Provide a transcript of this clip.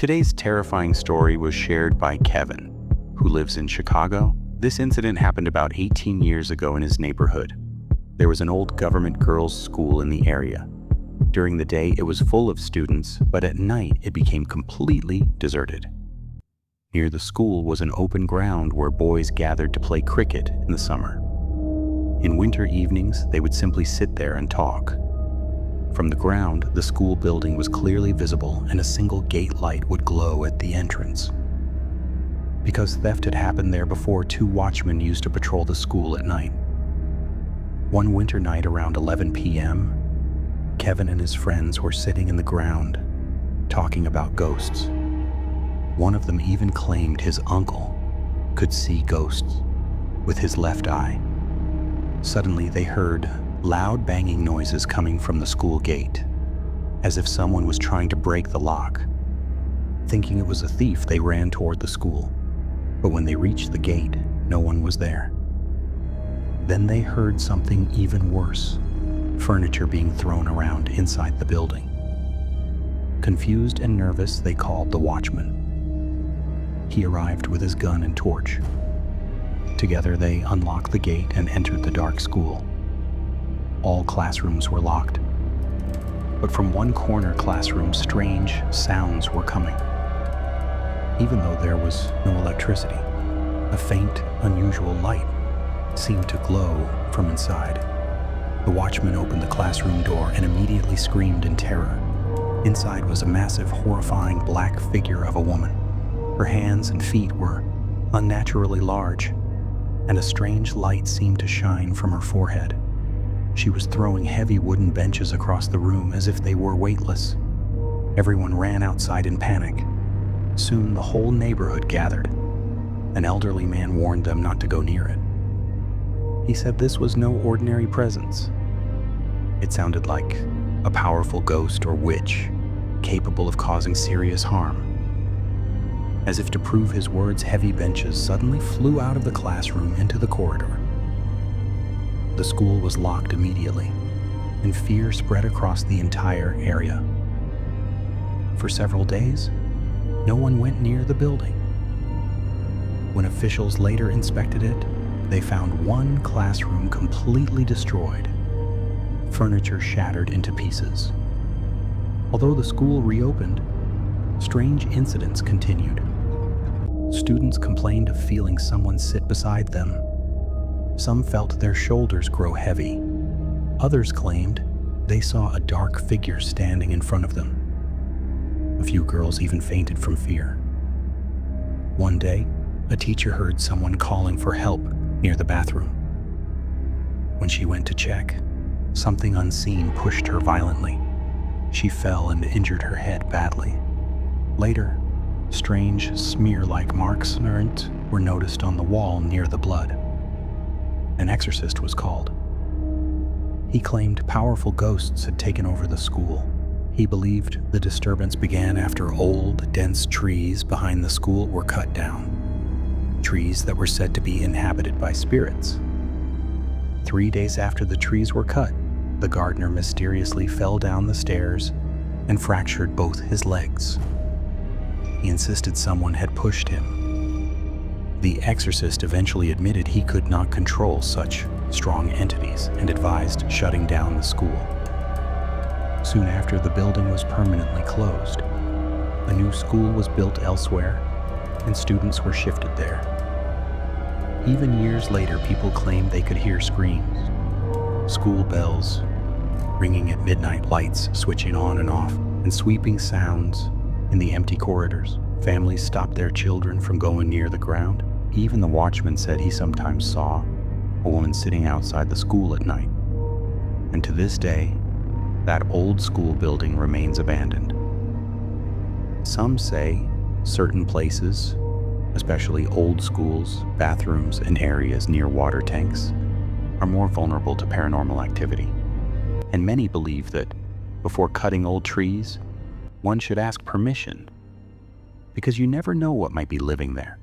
Today's terrifying story was shared by Kevin, who lives in Chicago. This incident happened about 18 years ago in his neighborhood. There was an old government girls' school in the area. During the day, it was full of students, but at night, it became completely deserted. Near the school was an open ground where boys gathered to play cricket in the summer. In winter evenings, they would simply sit there and talk. From the ground, the school building was clearly visible and a single gate light would glow at the entrance. Because theft had happened there before, 2 watchmen used to patrol the school at night. One winter night around 11 p.m., Kevin and his friends were sitting in the ground, talking about ghosts. One of them even claimed his uncle could see ghosts with his left eye. Suddenly, they heard loud banging noises coming from the school gate, as if someone was trying to break the lock. Thinking it was a thief, they ran toward the school. But when they reached the gate, no one was there. Then they heard something even worse, furniture being thrown around inside the building. Confused and nervous, they called the watchman. He arrived with his gun and torch. Together, they unlocked the gate and entered the dark school. All classrooms were locked. But from one corner classroom, strange sounds were coming. Even though there was no electricity, a faint, unusual light seemed to glow from inside. The watchman opened the classroom door and immediately screamed in terror. Inside was a massive, horrifying black figure of a woman. Her hands and feet were unnaturally large, and a strange light seemed to shine from her forehead. She was throwing heavy wooden benches across the room as if they were weightless. Everyone ran outside in panic. Soon the whole neighborhood gathered. An elderly man warned them not to go near it. He said this was no ordinary presence. It sounded like a powerful ghost or witch, capable of causing serious harm. As if to prove his words, heavy benches suddenly flew out of the classroom into the corridor. The school was locked immediately, and fear spread across the entire area. For several days, no one went near the building. When officials later inspected it, they found one classroom completely destroyed, furniture shattered into pieces. Although the school reopened, strange incidents continued. Students complained of feeling someone sit beside them. Some felt their shoulders grow heavy. Others claimed they saw a dark figure standing in front of them. A few girls even fainted from fear. One day, a teacher heard someone calling for help near the bathroom. When she went to check, something unseen pushed her violently. She fell and injured her head badly. Later, strange smear-like marks were noticed on the wall near the blood. An exorcist was called. He claimed powerful ghosts had taken over the school. He believed the disturbance began after old, dense trees behind the school were cut down. Trees that were said to be inhabited by spirits. 3 days after the trees were cut, the gardener mysteriously fell down the stairs and fractured both his legs. He insisted someone had pushed him. The exorcist eventually admitted he could not control such strong entities and advised shutting down the school. Soon after, the building was permanently closed. A new school was built elsewhere, and students were shifted there. Even years later, people claimed they could hear screams, school bells ringing at midnight, lights switching on and off, and sweeping sounds in the empty corridors. Families stopped their children from going near the ground. Even the watchman said he sometimes saw a woman sitting outside the school at night. And to this day, that old school building remains abandoned. Some say certain places, especially old schools, bathrooms, and areas near water tanks, are more vulnerable to paranormal activity. And many believe that before cutting old trees, one should ask permission, because you never know what might be living there.